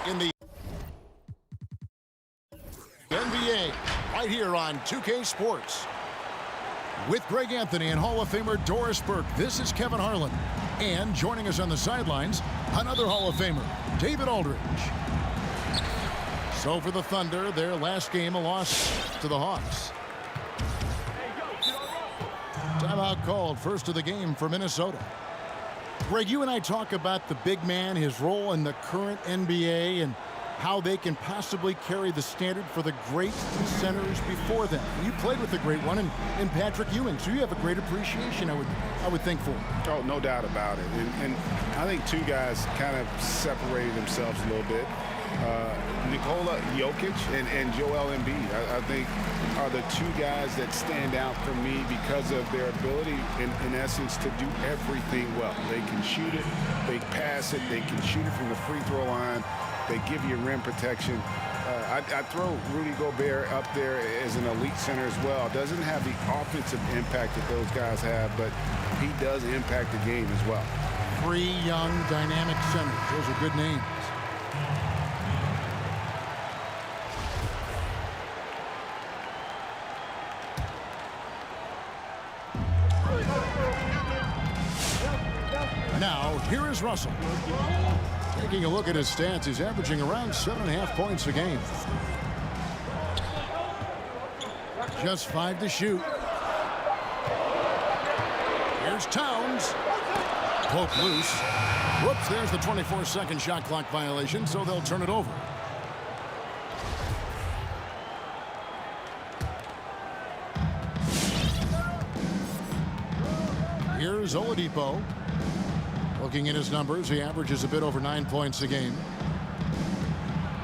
In the NBA, right here on 2K Sports. With Greg Anthony and Hall of Famer Doris Burke, this is Kevin Harlan. And joining us on the sidelines, another Hall of Famer, David Aldridge. So for the Thunder, their last game, a loss to the Hawks. Timeout called, first of the game for Minnesota. Greg, you and I talk about the big man, his role in the current NBA, and how they can possibly carry the standard for the great centers before them. You played with the great one in Patrick Ewing, so you have a great appreciation, I would think, for him. Oh, no doubt about it. And I think two guys kind of separated themselves a little bit. Nikola Jokic and Joel Embiid, I think, are the two guys that stand out for me because of their ability, in essence, to do everything well. They can shoot it, they pass it, they can shoot it from the free throw line, they give you rim protection. I throw Rudy Gobert up there as an elite center as well. Doesn't have the offensive impact that those guys have, but he does impact the game as well. Three young, dynamic centers. Those are good names. Now, here is Russell. Taking a look at his stats, he's averaging around 7.5 points a game. Just 5 to shoot. Here's Towns. Poke loose. Whoops, there's the 24-second shot clock violation, so they'll turn it over. Here's Oladipo. Looking at his numbers, he averages a bit over 9 points a game.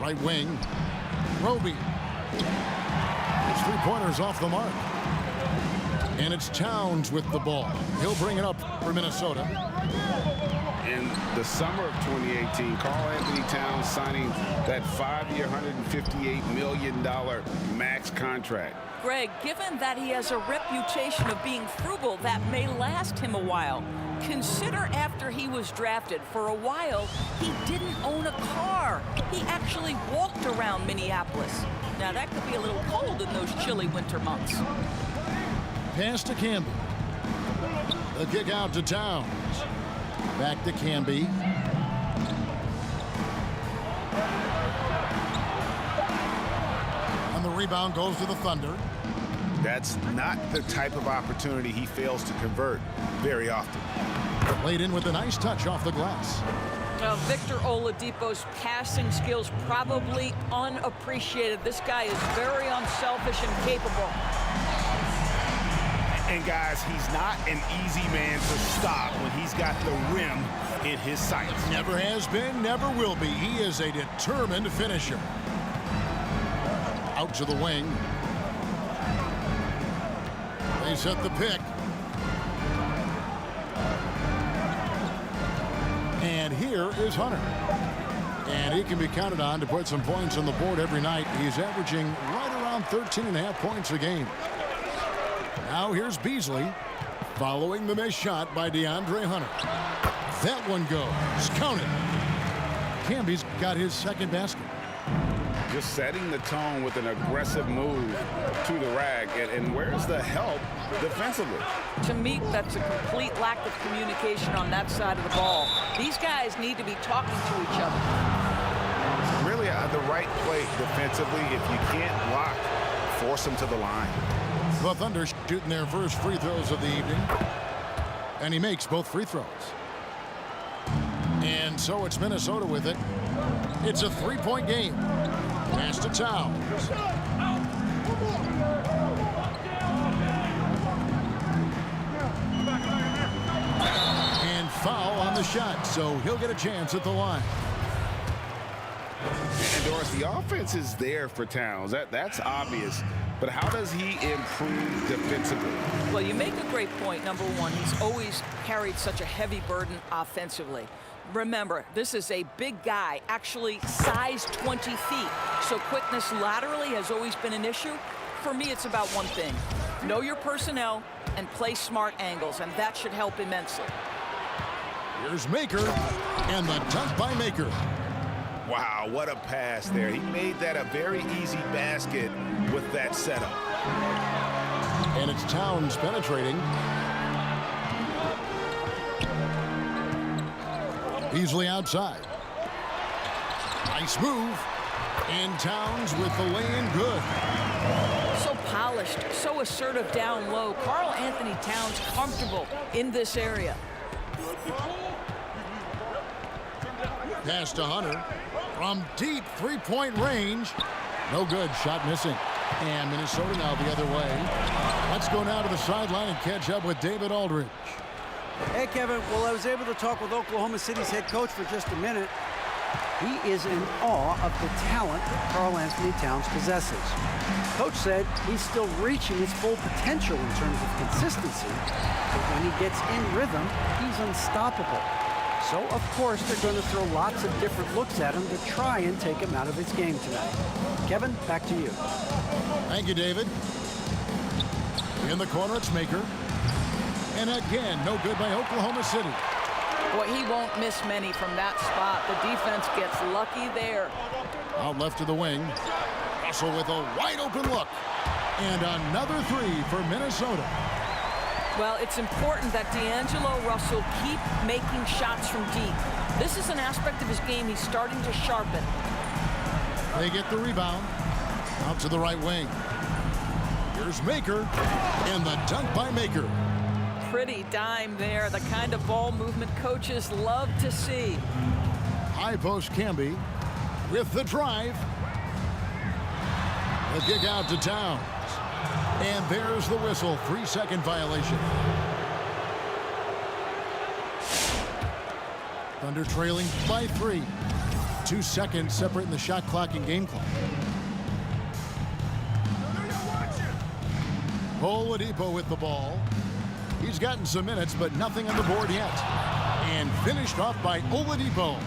Right wing, Roby. His three-pointers off the mark. And it's Towns with the ball. He'll bring it up for Minnesota. In the summer of 2018, Karl-Anthony Towns signing that 5-year, $158 million max contract. Greg, given that he has a reputation of being frugal, that may last him a while. Consider after he was drafted. For a while, he didn't own a car. He actually walked around Minneapolis. Now, that could be a little cold in those chilly winter months. Pass to Camby. The kick out to Towns. Back to Camby. And the rebound goes to the Thunder. That's not the type of opportunity he fails to convert very often. Played in with a nice touch off the glass. Now, Victor Oladipo's passing skills probably unappreciated. This guy is very unselfish and capable. And guys, he's not an easy man to stop when he's got the rim in his sights. Never has been, never will be. He is a determined finisher. Out to the wing. They set the pick. And here is Hunter. And he can be counted on to put some points on the board every night. He's averaging right around 13.5 points a game. Now here's Beasley following the missed shot by DeAndre Hunter. That one goes. Counted. Camby's got his second basket. Just setting the tone with an aggressive move to the rack. And where's the help defensively? To me, that's a complete lack of communication on that side of the ball. These guys need to be talking to each other. Really the right play defensively. If you can't block, force them to the line. The Thunder shooting their first free throws of the evening. And he makes both free throws. And so it's Minnesota with it. It's a three-point game. Pass to Towns. And foul on the shot, so he'll get a chance at the line. And Doris, the offense is there for Towns. That's obvious. But how does he improve defensively? Well, you make a great point. Number one, he's always carried such a heavy burden offensively. Remember, this is a big guy, actually size 20 feet. So quickness laterally has always been an issue. For me, it's about one thing. Know your personnel and play smart angles, and that should help immensely. Here's Maker, and the dunk by Maker. Wow, what a pass there. He made that a very easy basket with that setup. And it's Towns penetrating. Beasley outside. Nice move. And Towns with the lay-in good. So polished, so assertive down low. Karl Anthony Towns comfortable in this area. Pass to Hunter. From deep three-point range. No good. Shot missing. And Minnesota now the other way. Let's go now to the sideline and catch up with David Aldridge. Hey, Kevin. Well, I was able to talk with Oklahoma City's head coach for just a minute. He is in awe of the talent that Karl Anthony Towns possesses. Coach said he's still reaching his full potential in terms of consistency, but when he gets in rhythm, he's unstoppable. So, of course, they're going to throw lots of different looks at him to try and take him out of his game tonight. Kevin, back to you. Thank you, David. In the corner, it's Maker. And again, no good by Oklahoma City. Boy, he won't miss many from that spot. The defense gets lucky there. Out left to the wing. Russell with a wide-open look. And another three for Minnesota. Well, it's important that D'Angelo Russell keep making shots from deep. This is an aspect of his game he's starting to sharpen. They get the rebound. Out to the right wing. Here's Maker. And the dunk by Maker. Pretty dime there. The kind of ball movement coaches love to see. High post Camby with the drive. The kick out to Towns. And there's the whistle. 3-second violation. Thunder trailing by 3. 2 seconds separating the shot clock and game clock. Oladipo with the ball. He's gotten some minutes, but nothing on the board yet. And finished off by Oladipo.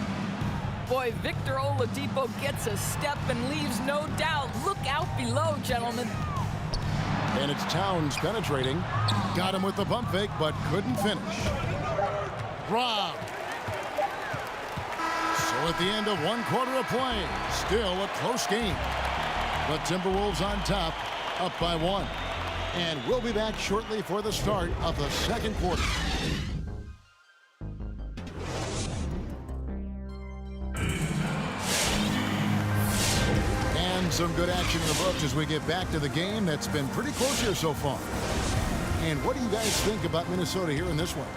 Boy, Victor Oladipo gets a step and leaves no doubt. Look out below, gentlemen. And it's Towns penetrating. Got him with the pump fake, but couldn't finish. Rob. So at the end of 1 quarter of play, still a close game. But Timberwolves on top, up by 1. And we'll be back shortly for the start of the second quarter. And some good action in the books as we get back to the game that's been pretty close here so far. And what do you guys think about Minnesota here in this one?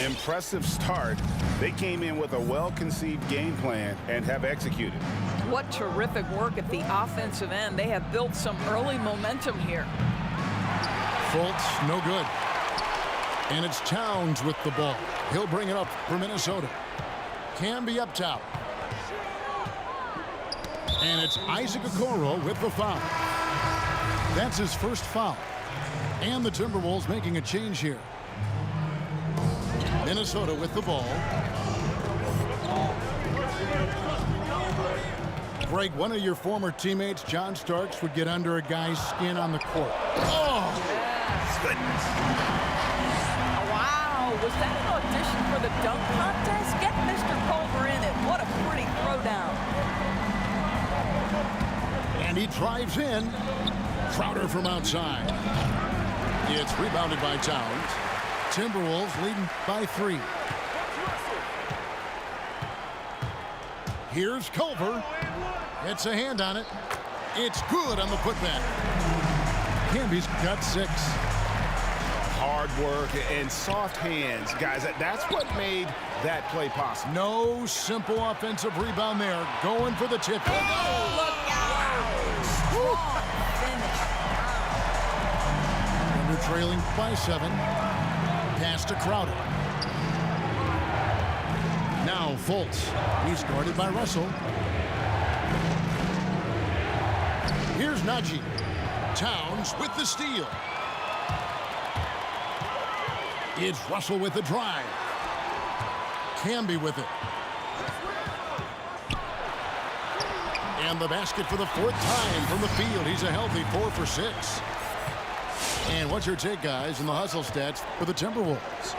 Impressive start. They came in with a well-conceived game plan and have executed. What terrific work at the offensive end. They have built some early momentum here. Fultz, no good. And it's Towns with the ball. He'll bring it up for Minnesota. Camby up top. And it's Isaac Okoro with the foul. That's his first foul. And the Timberwolves making a change here. Minnesota with the ball. Greg, one of your former teammates, John Starks, would get under a guy's skin on the court. Oh! Goodness. Wow, was that an audition for the dunk contest? Get Mr. Culver in it. What a pretty throwdown. And he drives in. Crowder from outside. It's rebounded by Towns. Timberwolves leading by 3. Here's Culver. Gets a hand on it. It's good on the putback. Camby's got 6. Hard work and soft hands, guys. That's what made that play possible. No simple offensive rebound there. Going for the tip. Oh, look out! Strong finish. Under trailing by 7. Pass to Crowder. Now Fultz. He's guarded by Russell. Here's Najee. Towns with the steal. It's Russell with the drive. Camby with it. And the basket for the 4th time from the field. He's a healthy 4 for 6. And what's your take, guys, in the hustle stats for the Timberwolves?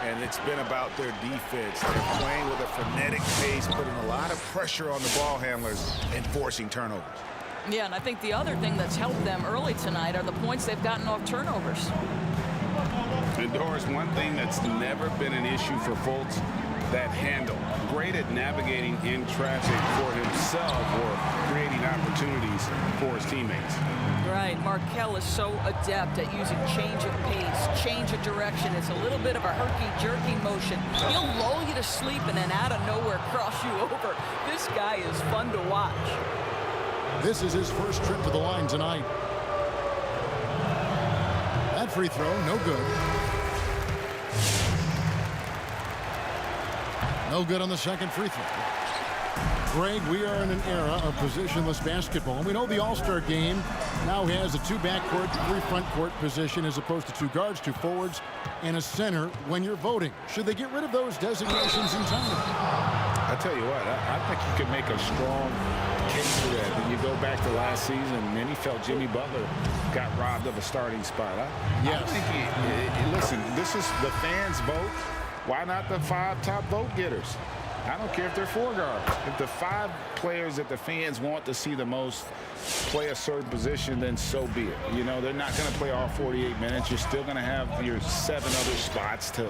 And it's been about their defense. They're playing with a frenetic pace, putting a lot of pressure on the ball handlers and forcing turnovers. Yeah, and I think the other thing that's helped them early tonight are the points they've gotten off turnovers. And Doris, one thing that's never been an issue for Fultz, that handle. Great at navigating in traffic for himself or creating opportunities for his teammates. Right, Markelle is so adept at using change of pace, change of direction. It's a little bit of a herky-jerky motion. He'll lull you to sleep and then out of nowhere cross you over. This guy is fun to watch. This is his first trip to the line tonight. That free throw, no good. No good on the second free throw. Greg, we are in an era of positionless basketball. And we know the All-Star game now has a 2 backcourt, 3 front court position as opposed to 2 guards, 2 forwards, and a center when you're voting. Should they get rid of those designations in time? I tell you what, I think you could make a strong case for that. When you go back to last season, many felt Jimmy Butler got robbed of a starting spot. Yes. I think, listen, this is the fans' vote. Why not the 5 top vote getters? I don't care if they're 4 guards. If the 5 players that the fans want to see the most play a certain position, then so be it. You know, they're not going to play all 48 minutes. You're still going to have your 7 other spots to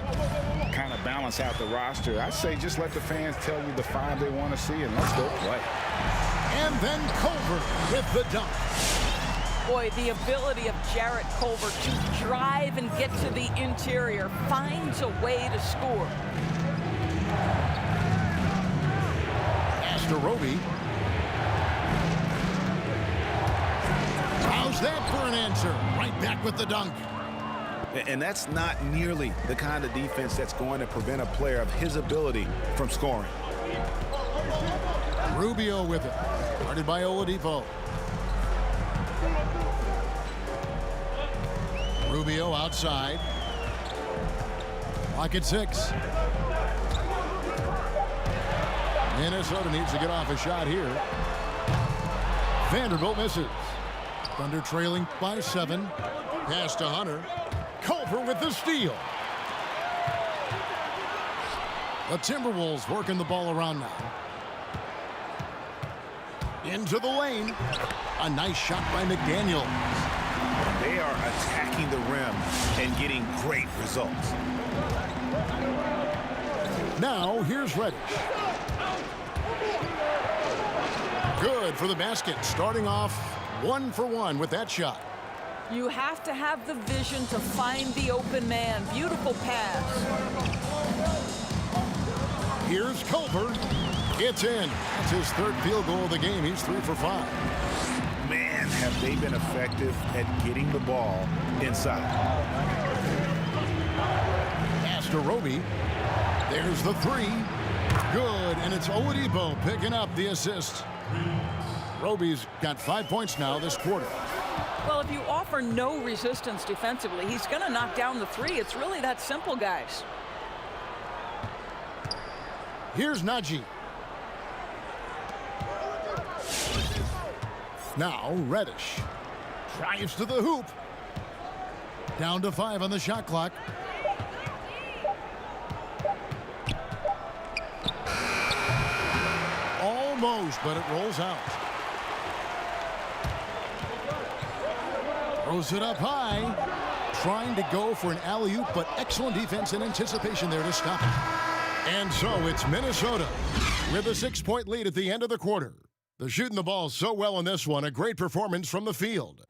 kind of balance out the roster. I say just let the fans tell you the 5 they want to see, and let's go play. And then Culver with the dunk. Boy, the ability of Jarrett Culver to drive and get to the interior finds a way to score. To Roby. How's that for an answer? Right back with the dunk. And that's not nearly the kind of defense that's going to prevent a player of his ability from scoring. Rubio with it. Guarded by Oladipo. Rubio outside. Pocket 6. Minnesota needs to get off a shot here. Vanderbilt misses. Thunder trailing by 7. Pass to Hunter. Culver with the steal. The Timberwolves working the ball around now. Into the lane. A nice shot by McDaniel. They are attacking the rim and getting great results. Now here's Reddish. Good for the basket, starting off 1 for 1 with that shot. You have to have the vision to find the open man. Beautiful pass. Here's Culver. It's in. That's his 3rd field goal of the game. He's 3 for 5. Man, have they been effective at getting the ball inside. Pass to Roby. There's the 3. Good, and it's Oladipo picking up the assist. Roby's got 5 points now this quarter. Well, if you offer no resistance defensively, he's going to knock down the three. It's really that simple, guys. Here's Najee. Now Reddish drives to the hoop. Down to 5 on the shot clock. Almost, but it rolls out. Throws it up high. Trying to go for an alley-oop, but excellent defense and anticipation there to stop it. And so it's Minnesota with a 6-point lead at the end of the quarter. They're shooting the ball so well in this one. A great performance from the field.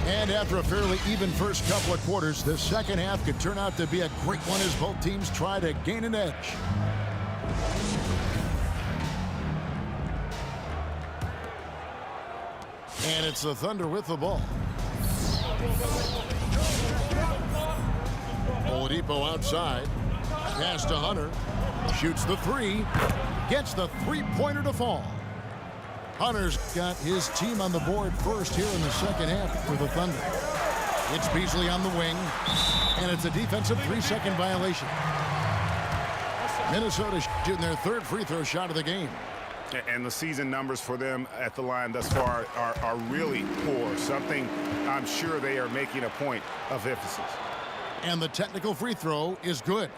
And after a fairly even first couple of quarters, the second half could turn out to be a great one as both teams try to gain an edge. And it's the Thunder with the ball. Oladipo outside. Pass to Hunter. Shoots the three. Gets the three-pointer to fall. Hunter's got his team on the board first here in the second half for the Thunder. It's Beasley on the wing. And it's a defensive 3-second violation. Minnesota shooting their third free throw shot of the game. And the season numbers for them at the line thus far are really poor. Something I'm sure they are making a point of emphasis. And the technical free throw is good.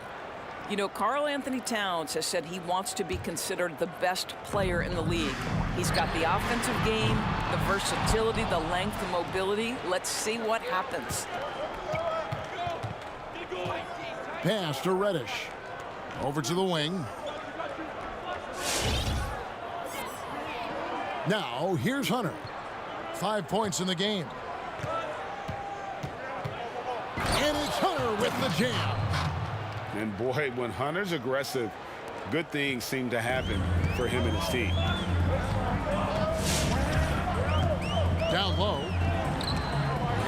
You know, Karl Anthony Towns has said he wants to be considered the best player in the league. He's got the offensive game, the versatility, the length, the mobility. Let's see what happens. Pass to Reddish. Over to the wing. Now, here's Hunter. 5 points in the game. And it's Hunter with the jam. And boy, when Hunter's aggressive, good things seem to happen for him and his team. Down low.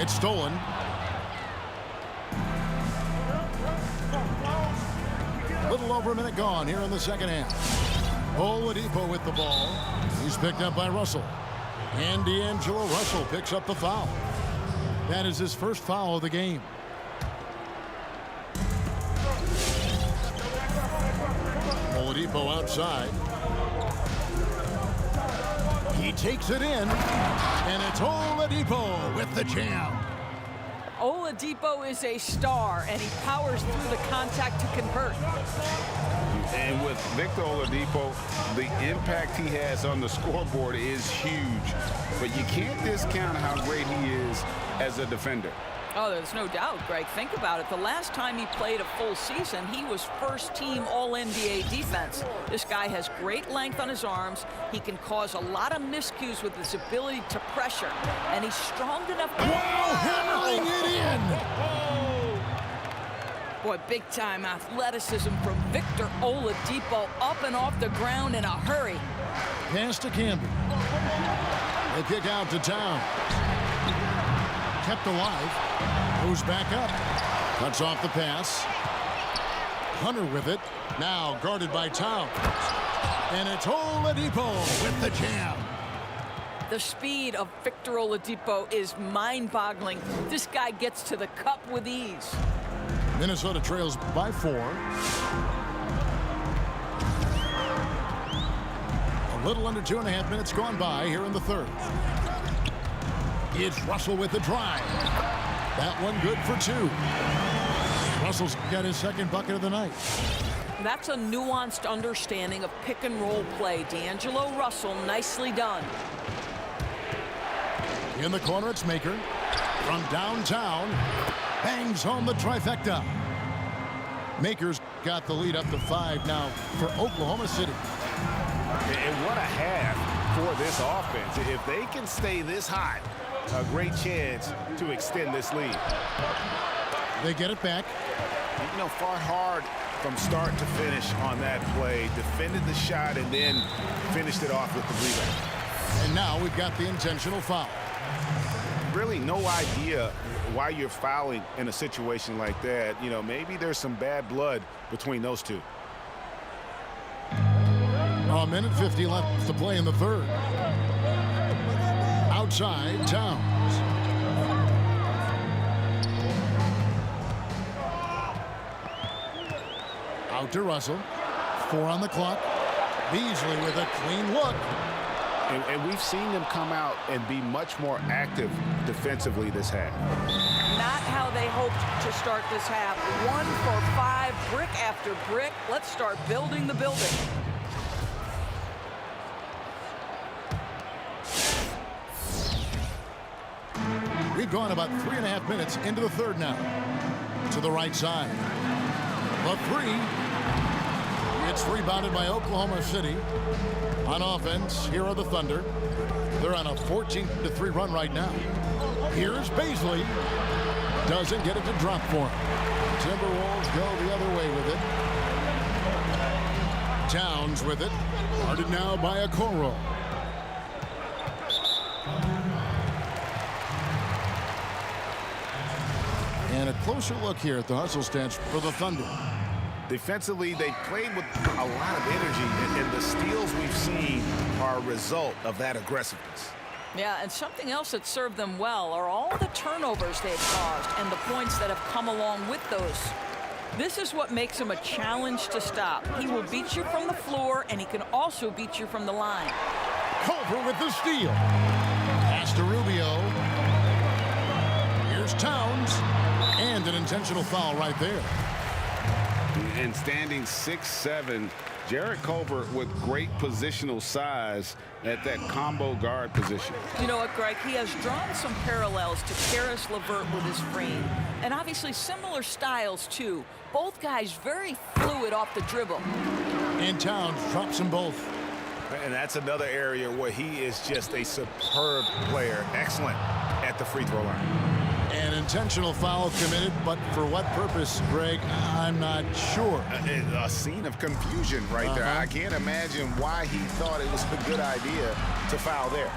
It's stolen. Little over a minute gone here in the second half. Oladipo with the ball. He's picked up by Russell. And D'Angelo Russell picks up the foul. That is his first foul of the game. Oladipo outside. He takes it in. And it's Oladipo with the jam. Oladipo is a star, and he powers through the contact to convert. And with Victor Oladipo, the impact he has on the scoreboard is huge. But you can't discount how great he is as a defender. Oh, there's no doubt, Greg. Think about it. The last time he played a full season, he was first-team All-NBA defense. This guy has great length on his arms. He can cause a lot of miscues with his ability to pressure. And he's strong enough to... Wow, hammering it in! Boy, big-time athleticism from Victor Oladipo, up and off the ground in a hurry. Pass to Camby. They kick out to Town. Kept alive. Goes back up. Cuts off the pass. Hunter with it. Now guarded by Town. And it's Oladipo with the jam. The speed of Victor Oladipo is mind-boggling. This guy gets to the cup with ease. Minnesota trails by 4. A little under 2.5 minutes gone by here in the third. It's Russell with the drive. That one good for 2. Russell's got his second bucket of the night. That's a nuanced understanding of pick-and-roll play. D'Angelo Russell, nicely done. In the corner, it's Maker. From downtown, bangs home the trifecta. Maker's got the lead up to 5 now for Oklahoma City. And what a half for this offense. If they can stay this hot, a great chance to extend this lead. They get it back. You know, fought hard from start to finish on that play. Defended the shot and then finished it off with the rebound. And now we've got the intentional foul. Really no idea why you're fouling in a situation like that. You know, maybe there's some bad blood between those two. A minute 50 left to play in the third. Outside, Towns. Out to Russell. 4 on the clock. Beasley with a clean look. And we've seen them come out and be much more active defensively this half. Not how they hoped to start this half. 1 for 5, brick after brick. Let's start building the building. We've gone about 3.5 minutes into the third now. To the right side. The 3. It's rebounded by Oklahoma City. On offense, here are the Thunder. They're on a 14-3 run right now. Here's Beasley. Doesn't get it to drop for him. Timberwolves go the other way with it. Towns with it. Guarded now by Okoro. And a closer look here at the hustle stats for the Thunder. Defensively, they played with a lot of energy, and the steals we've seen are a result of that aggressiveness. Yeah, and something else that served them well are all the turnovers they've caused and the points that have come along with those. This is what makes him a challenge to stop. He will beat you from the floor, and he can also beat you from the line. Culver with the steal. Pass to Rubio. Here's Towns. And an intentional foul right there. And standing 6'7", Jarrett Culver with great positional size at that combo guard position. You know what, Greg? He has drawn some parallels to Karis LeVert with his frame. And obviously similar styles, too. Both guys very fluid off the dribble. And Towns drops them both. And that's another area where he is just a superb player. Excellent at the free throw line. An intentional foul committed, but for what purpose, Greg? I'm not sure. A scene of confusion right there. I can't imagine why he thought it was a good idea to foul there.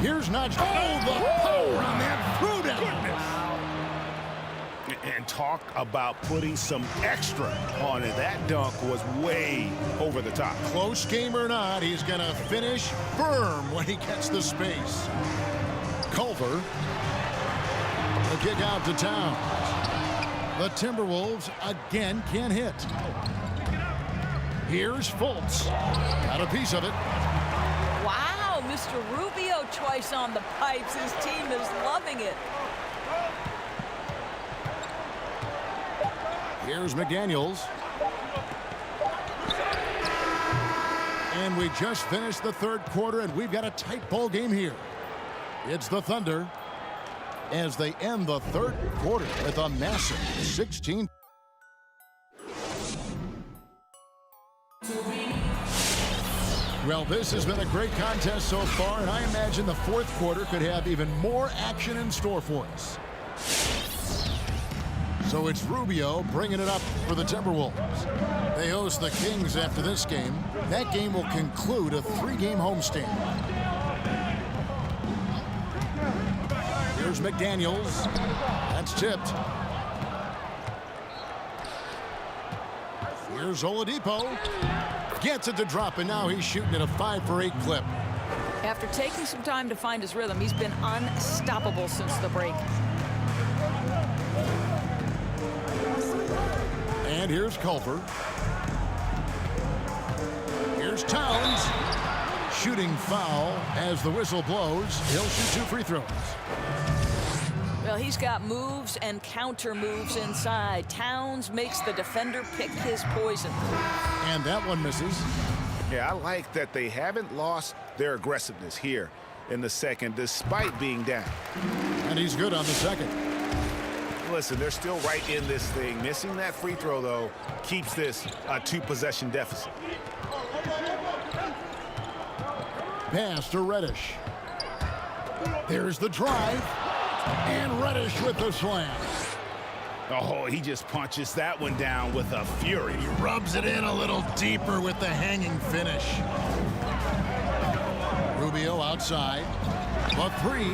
Here's Nudge. Oh, the power on that throwdown. And talk about putting some extra on it. That dunk was way over the top. Close game or not, he's going to finish firm when he gets the space. Culver. The kick out to Towns. The Timberwolves again can't hit. Here's Fultz. Got a piece of it. Wow, Mr. Rubio twice on the pipes. His team is loving it. Here's McDaniels. And we just finished the third quarter, and we've got a tight ball game here. It's the Thunder as they end the third quarter with a massive 16. Well, this has been a great contest so far, and I imagine the fourth quarter could have even more action in store for us. So it's Rubio bringing it up for the Timberwolves. They host the Kings after this game. That game will conclude a 3-game homestand. Here's McDaniels. That's tipped. Here's Oladipo. Gets it to drop, and now he's shooting at a 5-for-8 clip. After taking some time to find his rhythm, he's been unstoppable since the break. And here's Culver. Here's Towns. Shooting foul as the whistle blows. He'll shoot 2 free throws. Well, he's got moves and counter moves inside. Towns makes the defender pick his poison. And that one misses. Yeah, I like that they haven't lost their aggressiveness here in the second, despite being down. And he's good on the second. Listen, they're still right in this thing. Missing that free throw, though, keeps this a 2-possession deficit. Pass to Reddish. There's the drive. And Reddish with the slam. Oh, he just punches that one down with a fury. He rubs it in a little deeper with the hanging finish. Rubio outside. The 3.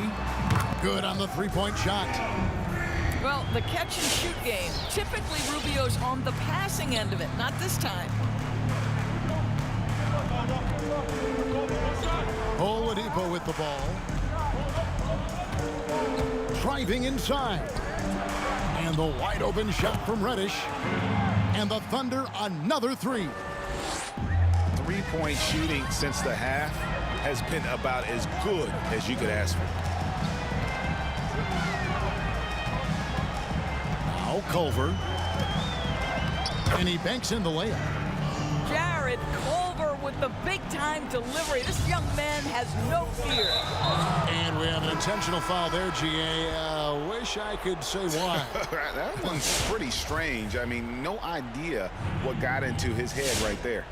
Good on the 3-point shot. Well, the catch-and-shoot game. Typically, Rubio's on the passing end of it. Not this time. Oladipo with the ball. Driving inside. And the wide open shot from Reddish. And the Thunder another three. Three-point shooting since the half has been about as good as you could ask for. Now Culver. And he banks in the layup. Jared Culver with the big-time delivery. This young man has no fear. And we have an intentional foul there, GA. Wish I could say why. That one's pretty strange. I mean, no idea what got into his head right there.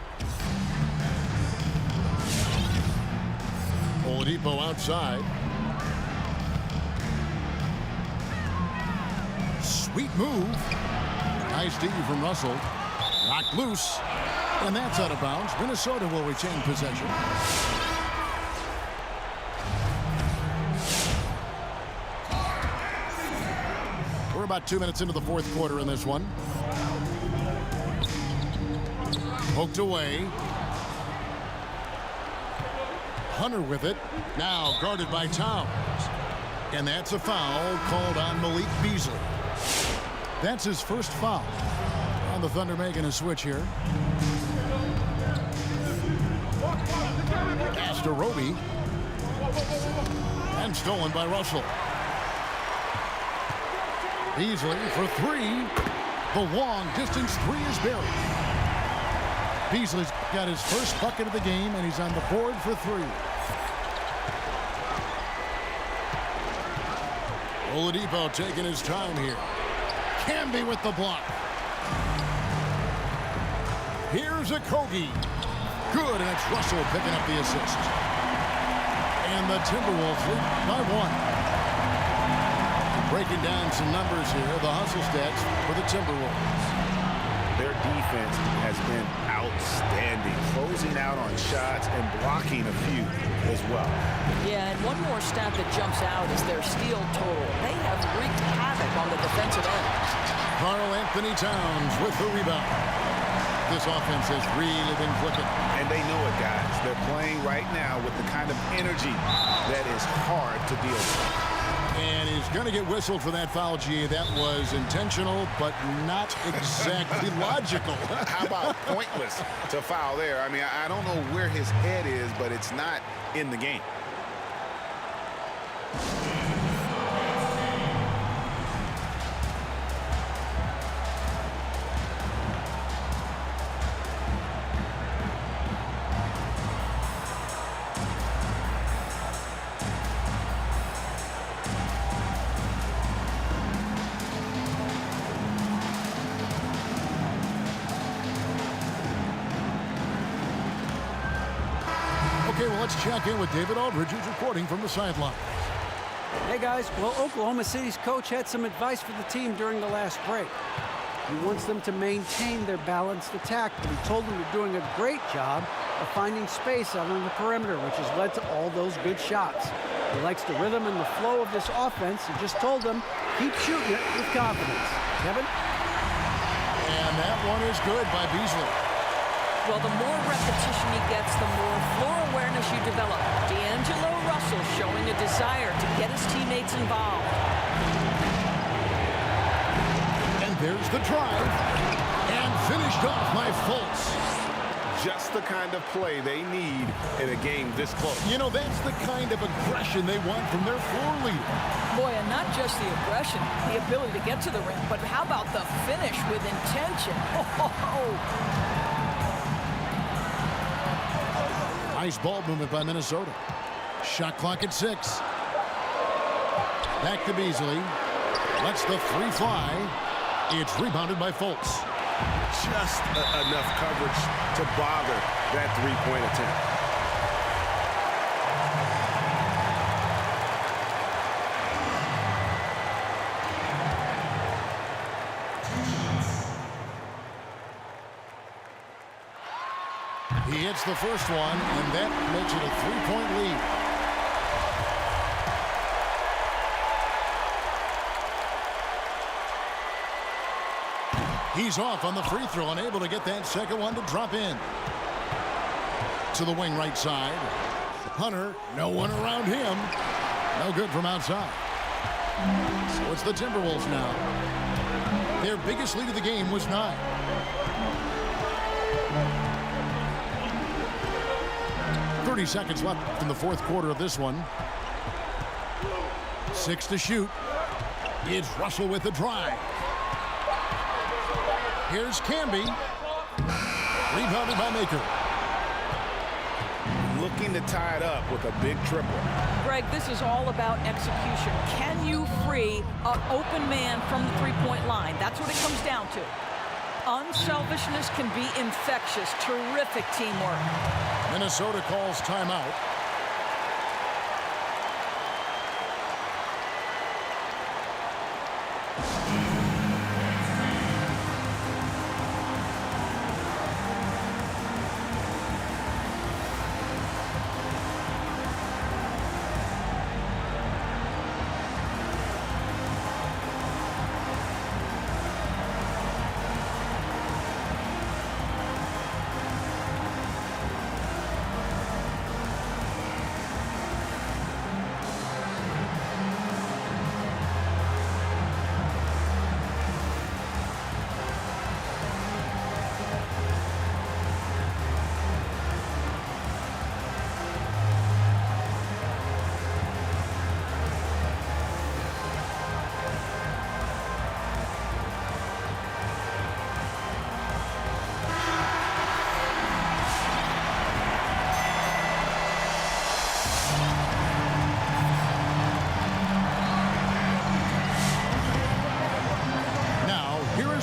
Oladipo outside. Sweet move. Nice D from Russell. Knocked loose. And that's out of bounds. Minnesota will retain possession. We're about 2 minutes into the fourth quarter in this one. Poked away. Hunter with it. Now guarded by Towns. And that's a foul called on Malik Beasley. That's his first foul. And the Thunder making a switch here. Pass to Roby. And stolen by Russell. Beasley for three. The long distance three is buried. Beasley's got his first bucket of the game, and he's on the board for three. Oladipo taking his time here. Camby with the block. Here's a Kogi. Good, and it's Russell picking up the assist. And the Timberwolves lead by one. Breaking down some numbers here, the hustle stats for the Timberwolves. Their defense has been outstanding, closing out on shots and blocking a few as well. Yeah, and one more stat that jumps out is their steal total. They have wreaked havoc on the defensive end. Karl Anthony Towns with the rebound. This offense has really been clicking. And they know it, guys. They're playing right now with the kind of energy that is hard to deal with. And he's going to get whistled for that foul, G. That was intentional, but not exactly logical. How about pointless to foul there? I mean, I don't know where his head is, but it's not in the game. Okay, well, let's check in with David Aldridge, who's reporting from the sideline. Hey, guys. Well, Oklahoma City's coach had some advice for the team during the last break. He wants them to maintain their balanced attack, but he told them they're doing a great job of finding space out on the perimeter, which has led to all those good shots. He likes the rhythm and the flow of this offense and just told them, keep shooting it with confidence. Kevin? And that one is good by Beasley. Well, the more repetition he gets, the more floor awareness you develop. D'Angelo Russell showing a desire to get his teammates involved. And there's the drive. And finished off by Fultz. Just the kind of play they need in a game this close. You know, that's the kind of aggression they want from their floor leader. Boy, and not just the aggression, the ability to get to the rim, but how about the finish with intention? Nice ball movement by Minnesota. Shot clock at 6. Back to Beasley. Lets the three fly. It's rebounded by Fultz. Just enough coverage to bother that three-point attempt. He hits the first one, and that makes it a three-point lead. He's off on the free throw, unable to get that second one to drop in. to the wing right side. Hunter, no one around him. No good from outside. So it's the Timberwolves now. Their biggest lead of the game was 9. Seconds left in the fourth quarter of this one. 6 to shoot. It's Russell with the drive. Here's Camby. Rebounded by Maker. Looking to tie it up with a big triple. Greg, this is all about execution. Can you free an open man from the three-point line? That's what it comes down to. Unselfishness can be infectious. Terrific teamwork. Minnesota calls timeout.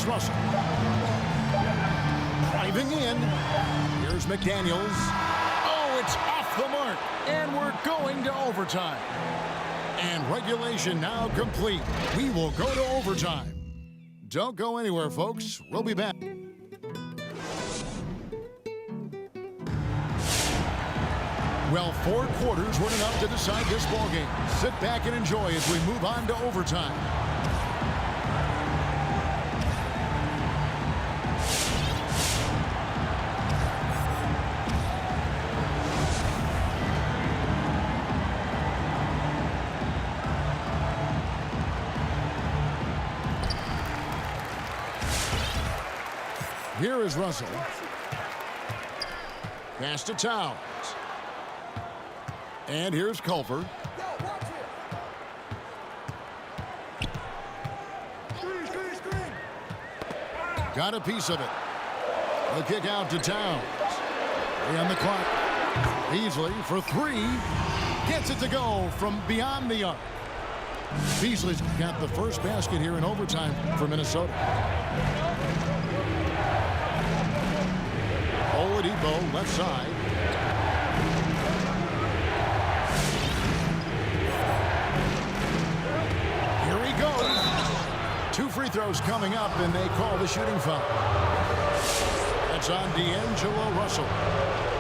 Russell. Driving in. Here's McDaniels. Oh, it's off the mark. And we're going to overtime. And regulation now complete. We will go to overtime. Don't go anywhere, folks. We'll be back. Well, 4 quarters weren't enough to decide this ballgame. Sit back and enjoy as we move on to overtime. Here is Russell. Pass to Towns. And here's Culver. Got a piece of it. The kick out to Towns. 3 on the clock. Beasley for 3. Gets it to go from beyond the arc. Beasley's got the first basket here in overtime for Minnesota. Oladipo left side. Here he goes. 2 free throws coming up, and they call the shooting foul. That's on D'Angelo Russell.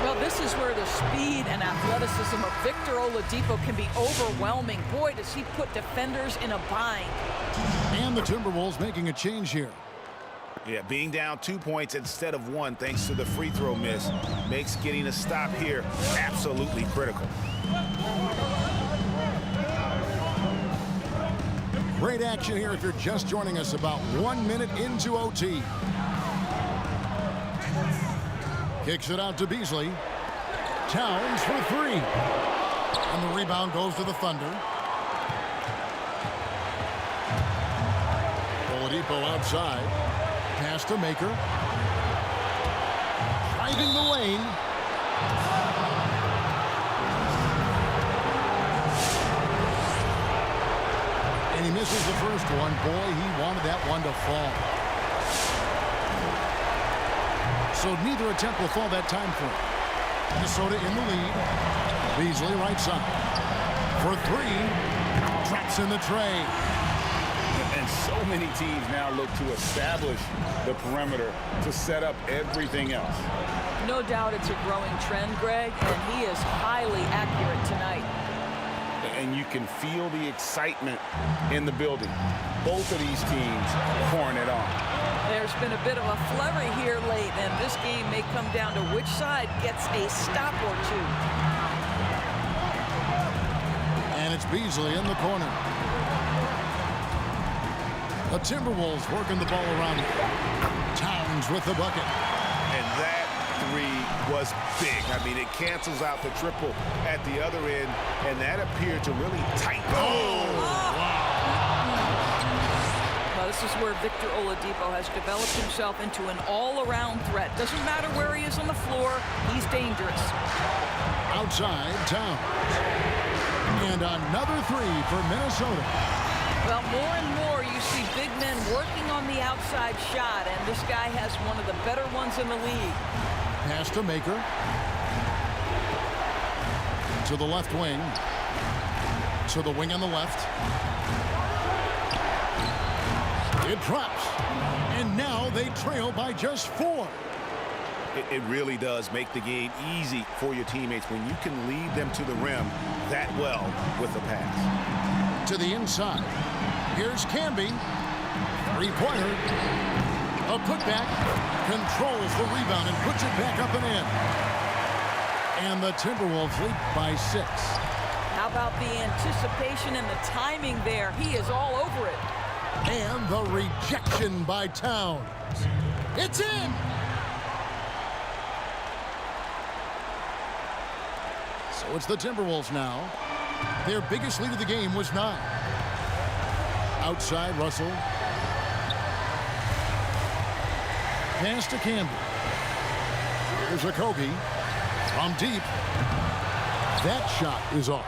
Well, this is where the speed and athleticism of Victor Oladipo can be overwhelming. Boy, does he put defenders in a bind. And the Timberwolves making a change here. Yeah, being down 2 points instead of 1 thanks to the free throw miss makes getting a stop here absolutely critical. Great action here if you're just joining us, about 1 minute into OT. Kicks it out to Beasley. Towns for 3. And the rebound goes to the Thunder. Oladipo outside. Pass to Maker. Driving the lane. And he misses the first one. Boy, he wanted that one to fall. So neither attempt will fall that time for him. Minnesota in the lead. Beasley right side. For 3. Drops in the tray. And so many teams now look to establish the perimeter to set up everything else. No doubt it's a growing trend, Greg, and he is highly accurate tonight. and you can feel the excitement in the building. Both of these teams pouring it on. There's been a bit of a flurry here late, and this game may come down to which side gets a stop or two. And it's Beasley in the corner. The Timberwolves working the ball around. Towns with the bucket. And that three was big. I mean, it cancels out the triple at the other end, and that appeared to really tighten. Well, this is where Victor Oladipo has developed himself into an all-around threat. Doesn't matter where he is on the floor, he's dangerous. Outside, Towns. And another three for Minnesota. Well, more and more you see big men working on the outside shot, and this guy has one of the better ones in the league. Pass to Maker. To the left wing. To the wing on the left. It drops. And now they trail by just 4. It really does make the game easy for your teammates when you can lead them to the rim that well with a pass. To the inside. Here's Camby. Three-pointer. A putback. Controls the rebound and puts it back up and in. And the Timberwolves lead by 6. How about the anticipation and the timing there? He is all over it. And the rejection by Towns. It's in! So it's the Timberwolves now. Their biggest lead of the game was 9. Outside, Russell. Pass to Campbell. Here's a Kobe. From deep. That shot is off.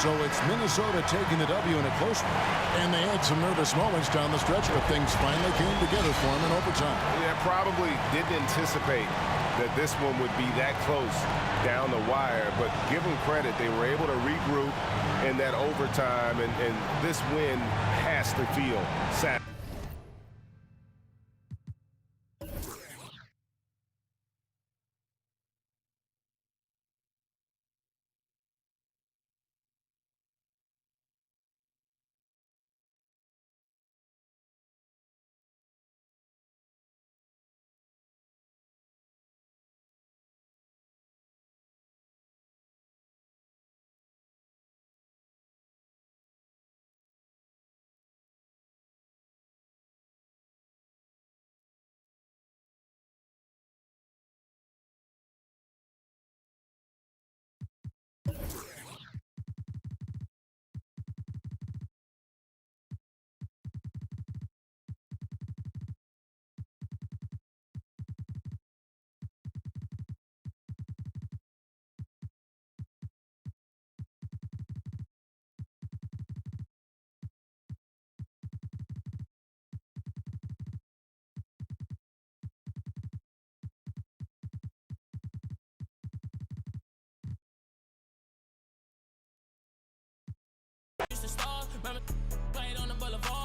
So it's Minnesota taking the W in a close one. And they had some nervous moments down the stretch, but things finally came together for them in overtime. Yeah, probably didn't anticipate that this one would be that close down the wire, but give them credit. They were able to regroup in that overtime, and this win has to feel sad. Played on the boulevard.